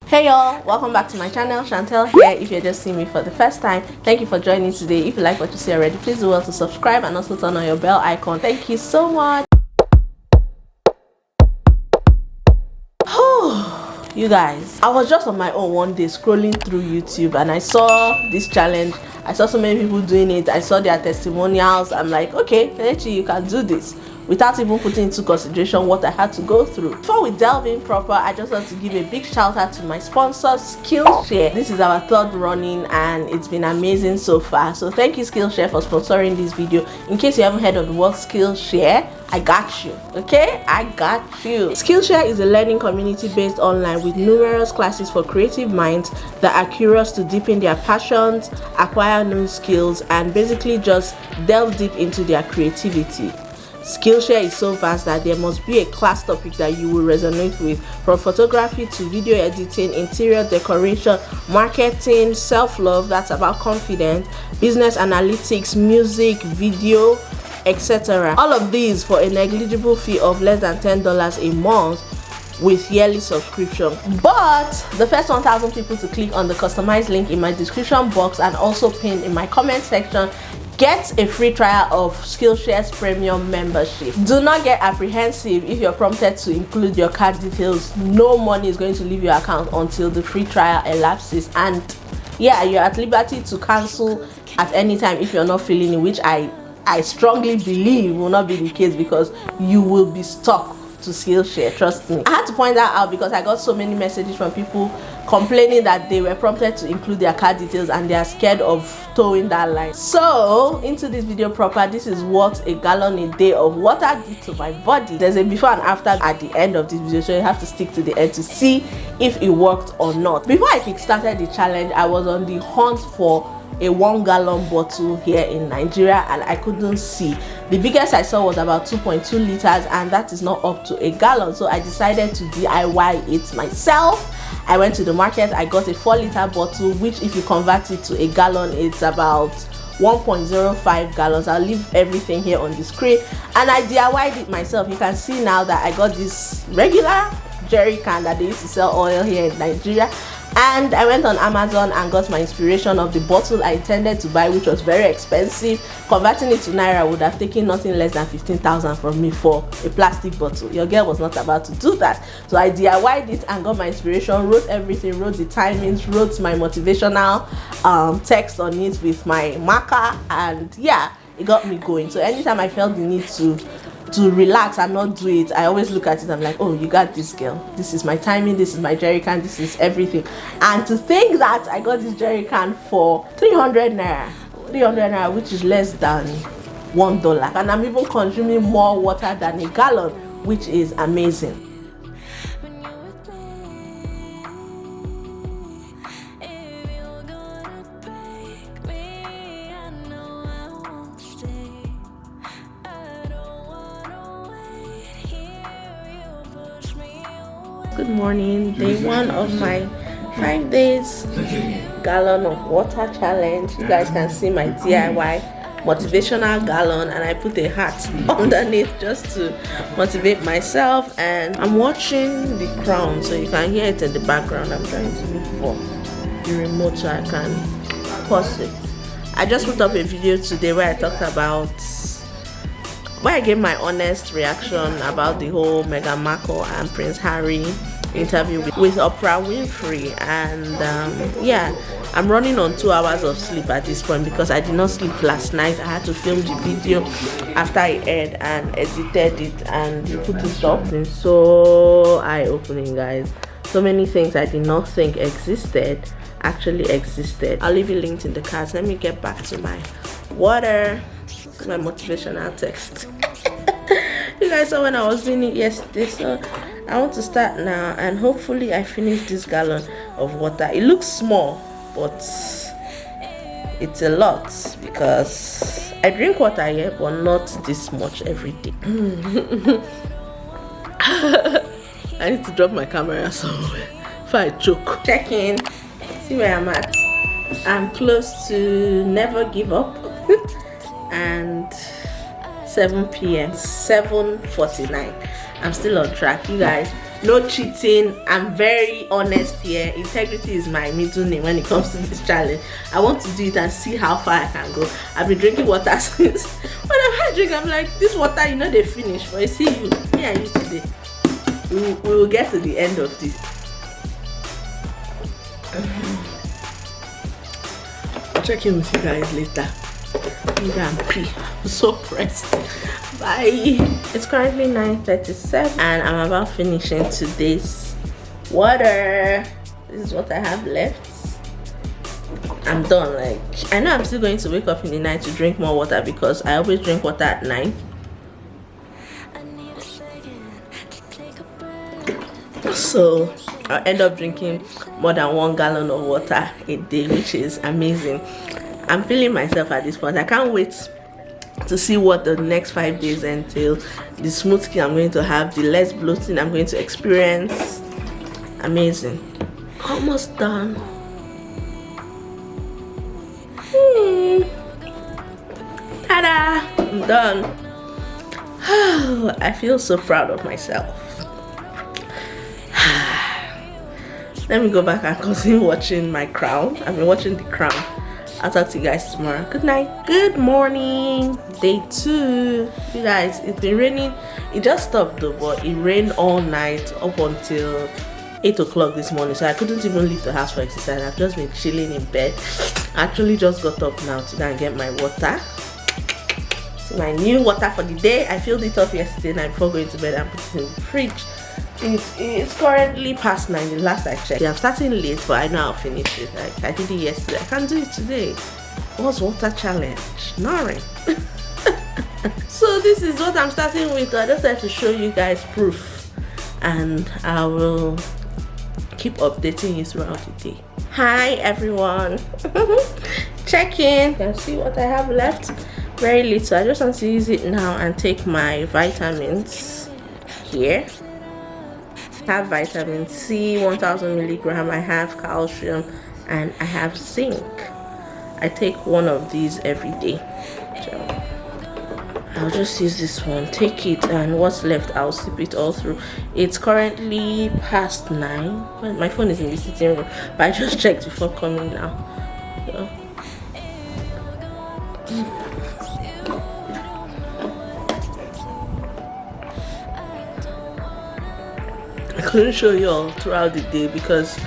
Hey y'all, welcome back to my channel. Chantel here. If you're just seeing me for the first time, thank you for joining today. If you like what you see already, please do well to subscribe and also turn on your bell icon. Thank you so much. You guys, I was just on my own one day scrolling through YouTube and I saw this challenge. I saw so many people doing it. I saw their testimonials. I'm like, okay, Kelechi, you can do this, without even putting into consideration what I had to go through. Before we delve in proper, I just want to give a big shout out to my sponsor, Skillshare. This is our third running and it's been amazing so far. So thank you, Skillshare, for sponsoring this video. In case you haven't heard of the word Skillshare, I got you, okay? I got you. Skillshare is a learning community based online with numerous classes for creative minds that are curious to deepen their passions, acquire new skills, and basically just delve deep into their creativity. Skillshare is so vast that there must be a class topic that you will resonate with, from photography to video editing, interior decoration, marketing, self-love, that's about confidence, business analytics, music, video, etc. All of these for a negligible fee of less than $10 a month with yearly subscription. But the first 1,000 people to click on the customized link in my description box and also pinned in my comment section get a free trial of Skillshare's premium membership. Do not get apprehensive if you're prompted to include your card details. No money is going to leave your account until the free trial elapses, and yeah, you're at liberty to cancel at any time if you're not feeling it, which I strongly believe will not be the case, because you will be stuck to Skillshare, trust me. I had to point that out because I got so many messages from people complaining that they were prompted to include their card details and they are scared of towing that line. So into this video proper, this is what a gallon a day of water did to my body. There's a before and after at the end of this video, so you have to stick to the end to see if it worked or not. Before I kickstarted the challenge, I was on the hunt for a 1 gallon bottle here in Nigeria and I couldn't see. The biggest I saw was about 2.2 liters and that is not up to a gallon, so I decided to DIY it myself. I went to the market, I got a 4-liter bottle, which if you convert it to a gallon, it's about 1.05 gallons. I'll leave everything here on the screen, and I DIY'd it myself. You can see now that I got this regular jerry can that they used to sell oil here in Nigeria, and I went on Amazon and got my inspiration of the bottle I intended to buy, which was very expensive. Converting it to naira would have taken nothing less than 15,000 from me for a plastic bottle. Your girl was not about to do that, so I DIY'd it and got my inspiration, wrote everything, wrote the timings, wrote my motivational text on it with my marker, and yeah, it got me going. So anytime I felt the need to relax and not do it, I always look at it, I'm like, oh, you got this, girl. This is my timing, this is my jerry can, this is everything. And to think that I got this jerry can for 300 naira, which is less than $1, and I'm even consuming more water than a gallon, which is amazing. Good morning, day 1 of my 5 days gallon of water challenge. You guys can see my DIY motivational gallon, and I put a hat underneath just to motivate myself, and I'm watching The Crown, so you can hear it in the background. I'm trying to look for the remote so I can pause it. I just put up a video today where I talked about, where I gave my honest reaction about the whole Meghan Markle and Prince Harry interview with Oprah Winfrey, and yeah, I'm running on 2 hours of sleep at this point because I did not sleep last night. I had to film the video after it aired and edited it and put it up. It's so eye-opening, guys. So many things I did not think existed actually existed. I'll leave you linked in the cards. Let me get back to my water, my motivational text. You guys saw when I was doing it yesterday, so I want to start now, and hopefully I finish this gallon of water. It looks small, but it's a lot because I drink water here, but not this much every day. I need to drop my camera somewhere if I choke. Check in, see where I'm at. I'm close to never give up and 7 p.m. 7:49. I'm still on track, you guys. no cheating. I'm very honest here. Integrity is my middle name when it comes to this challenge. I want to do it and see how far I can go. I've been drinking water since. Whenever I drink, I'm like, this water, you know, they finish. But I see you, me and you today. We will get to the end of this. I'll check in with you guys later. I'm so pressed. Bye. It's currently 9:37 and I'm about finishing today's water. This is what I have left. I'm done. Like, I know I'm still going to wake up in the night to drink more water because I always drink water at 9. So I'll end up drinking more than 1 gallon of water a day, which is amazing. I'm feeling myself at this point. I can't wait to see what the next 5 days entail. The smooth skin I'm going to have, the less bloating I'm going to experience. Amazing. Almost done. Ta-da! I'm done. I feel so proud of myself. Let me go back and continue watching my crown. I've been watching The Crown. I'll talk to you guys tomorrow. Good night. Good morning. Day 2. You guys, it's been raining. It just stopped though, but it rained all night up until 8 o'clock this morning. So I couldn't even leave the house for exercise. I've just been chilling in bed. I actually just got up now to go and get my water. So my new water for the day. I filled it up yesterday night before going to bed and put it in the fridge. It's currently past 9, the last I checked. I'm starting late, but I know I'll finish it. Like, I did it yesterday. I can't do it today. What's water challenge? Nothing. So this is what I'm starting with. I just have to show you guys proof, and I will keep updating you throughout the day. Hi everyone. Check in. You can see what I have left. Very little. I just want to use it now and take my vitamins here. I have vitamin C, 1000 milligram. I have calcium and I have zinc. I take one of these every day. So I'll just use this one, take it, and what's left I'll sip it all through. It's currently past 9. My phone is in the sitting room, but I just checked before coming now. So, I couldn't show you all throughout the day because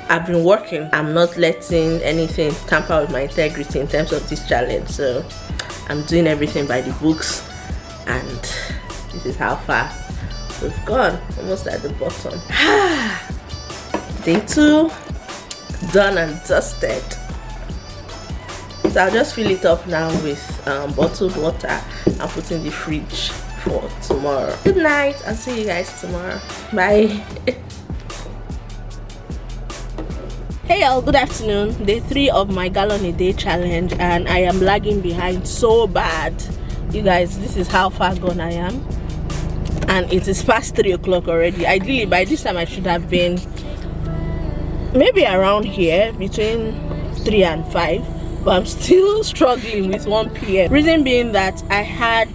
I've been working. I'm not letting anything tamper with my integrity in terms of this challenge. So I'm doing everything by the books, and this is how far we've gone. Almost at the bottom. Day 2 done and dusted. So I'll just fill it up now with bottled water and put in the fridge for tomorrow. Good night. I'll see you guys tomorrow. Bye. Hey y'all, good afternoon. Day 3 of my gallon a day challenge, and I am lagging behind so bad. You guys, this is how far gone I am, and it is past 3 o'clock already. Ideally by this time I should have been maybe around here between 3 and 5, but I'm still struggling with 1 p.m. Reason being that I had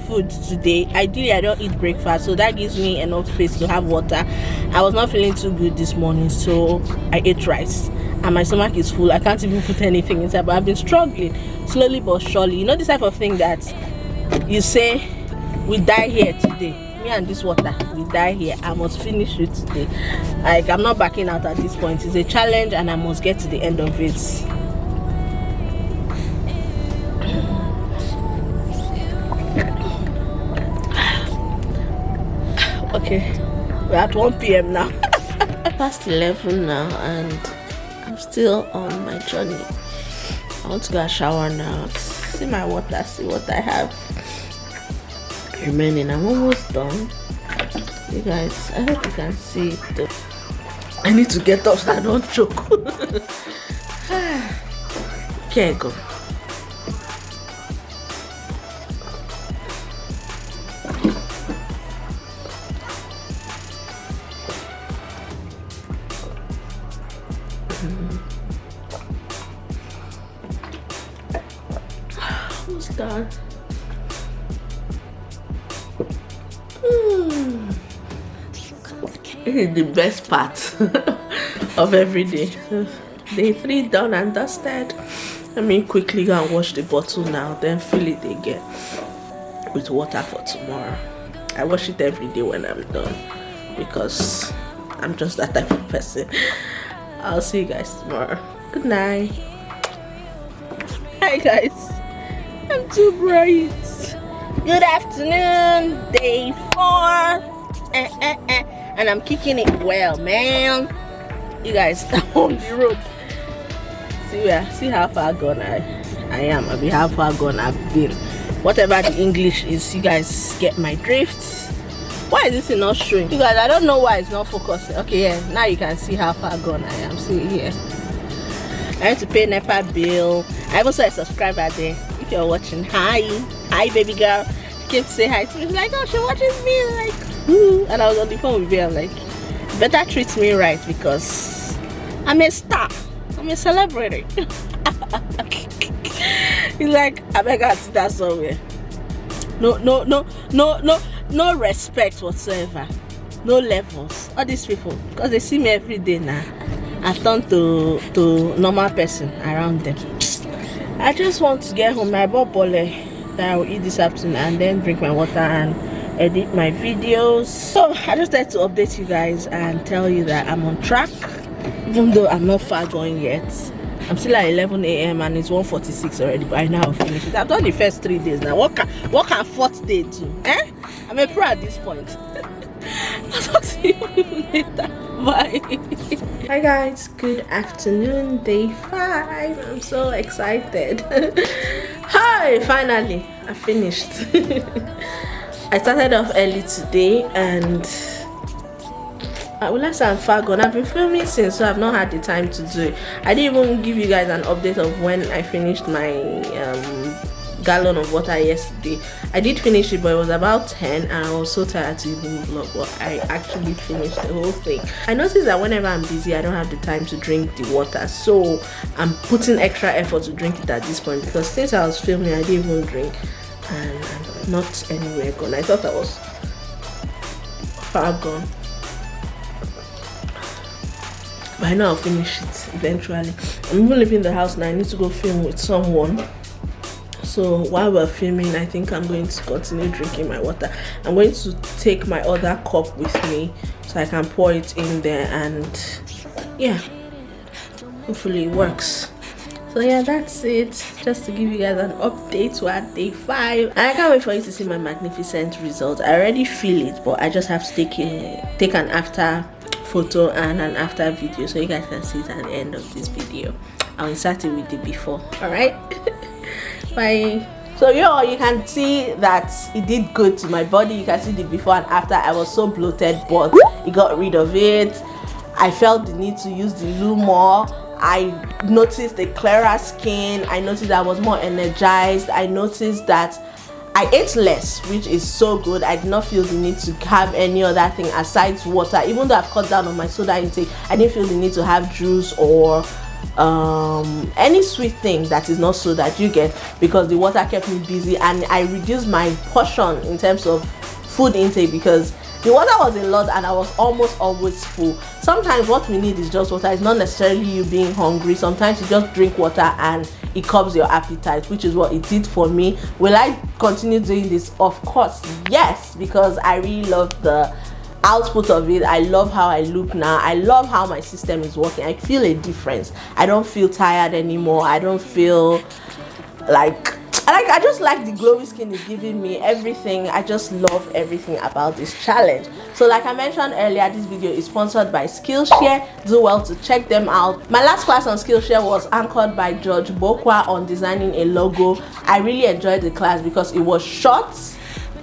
food today. Ideally I don't eat breakfast, so that gives me enough space to have water. I was not feeling too good this morning, so I ate rice and my stomach is full. I can't even put anything inside, but I've been struggling slowly but surely. You know, this type of thing that you say, we die here today, me and this water, we die here. I must finish it today. Like, I'm not backing out at this point. It's a challenge and I must get to the end of it. Okay, we're at 1 p.m. now. Past 11 now, and I'm still on my journey. I want to go and shower now. See my water, see what I have remaining. I'm almost done. You guys, I hope you can see it though. I need to get up so I don't choke. Can't go. Almost done. This is the best part of every day. So, day 3 done and dusted. Let me quickly go and wash the bottle now, then fill it again with water for tomorrow. I wash it every day when I'm done because I'm just that type of person. I'll see you guys tomorrow. Good night. Hi guys, I'm too bright. Good afternoon, day 4. And I'm kicking it well, man. You guys, I'm on the road. See how far gone I am. I mean, how far gone I've been. Whatever the English is, you guys get my drift. Why is this not showing? You guys, I don't know why it's not focusing. Okay, yeah, now you can see how far gone I am. See here. I have to pay NEPA bill. I also a subscriber there. If you're watching, hi baby girl. She came to say hi to me. She's like, oh, she watches me. Like, ooh. And I was on the phone with her. I'm like, better treat me right because I'm a star. I'm a celebrity. He's like, I beg her to sit that somewhere. No respect whatsoever. No levels. All these people, because they see me every day now, I've turned to normal person around them. I just want to get home. I bought bole that I will eat this afternoon and then drink my water and edit my videos. So I just had to update you guys and tell you that I'm on track, even though I'm not far going yet. I'm still at 11 a.m. and it's 1:46 already, but I now have finished it. I've done the first 3 days now. What can 4th day do? I'm a pro at this point. I'll talk to you later. Bye. Hi guys, good afternoon, day 5. I'm so excited. Hi, finally I finished. I started off early today and let's say I'm far gone. I've been filming since, so I've not had the time to do it. I didn't even give you guys an update of when I finished my gallon of water yesterday. I did finish it, but it was about 10 and I was so tired to even vlog, but I actually finished the whole thing. I noticed that whenever I'm busy, I don't have the time to drink the water, so I'm putting extra effort to drink it at this point because since I was filming, I didn't even drink and I'm not anywhere gone. I thought I was far gone. But I know I'll finish it eventually. I'm even leaving the house now. I need to go film with someone. So while we're filming, I think I'm going to continue drinking my water. I'm going to take my other cup with me so I can pour it in there and yeah, hopefully it works. So yeah, that's it. Just to give you guys an update. We're at day 5 and I can't wait for you to see my magnificent result. I already feel it, but I just have to take an after photo and an after video so you guys can see it at the end of this video. I'll insert it with the before. All right. Bye. So you can see that it did good to my body. You can see the before and after. I was so bloated, but it got rid of it. I felt the need to use the loo more. I noticed a clearer skin. I noticed I was more energized. I noticed that I ate less, which is so good. I did not feel the need to have any other thing aside water. Even though I've cut down on my soda intake, I didn't feel the need to have juice or any sweet thing that is not soda, you get, because the water kept me busy and I reduced my portion in terms of food intake because the water was a lot and I was almost always full. Sometimes what we need is just water. It's not necessarily you being hungry. Sometimes you just drink water and it curbs your appetite, which is what it did for me. Will I continue doing this? Of course, yes, because I really love the output of it. I love how I look now. I love how my system is working. I feel a difference. I don't feel tired anymore. I don't feel like I just like the glowy skin is giving me. Everything. I just love everything about this challenge. So like I mentioned earlier, this video is sponsored by Skillshare. Do well to check them out. My last class on Skillshare was anchored by George Bokwa on designing a logo. I really enjoyed the class because it was short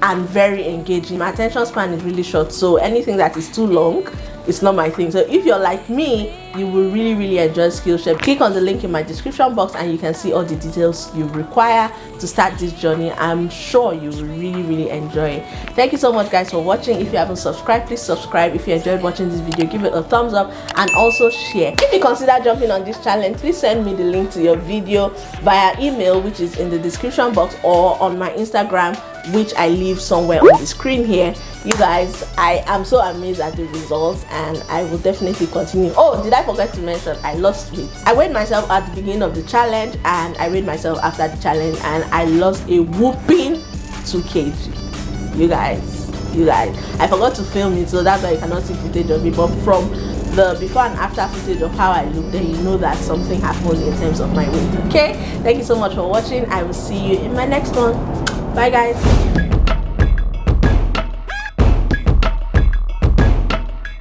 and very engaging. My attention span is really short, so anything that is too long, it's not my thing. So if you're like me, you will really enjoy Skillshare. Click on the link in my description box and you can see all the details you require to start this journey. I'm sure you will really enjoy it. Thank you so much guys for watching. If you haven't subscribed, please subscribe. If you enjoyed watching this video, give it a thumbs up and also share. If you consider jumping on this challenge, please send me the link to your video via email, which is in the description box, or on my Instagram, which I leave somewhere on the screen here. You guys, I am so amazed at the results and I will definitely continue. Oh, did I forget to mention I lost weight? I weighed myself at the beginning of the challenge and I weighed myself after the challenge and I lost a whooping 2 kg. You guys, I forgot to film it, so that's why you cannot see footage of it, but from the before and after footage of how I look, then you know that something happened in terms of my weight. Okay, thank you so much for watching. I will see you in my next one. Bye guys.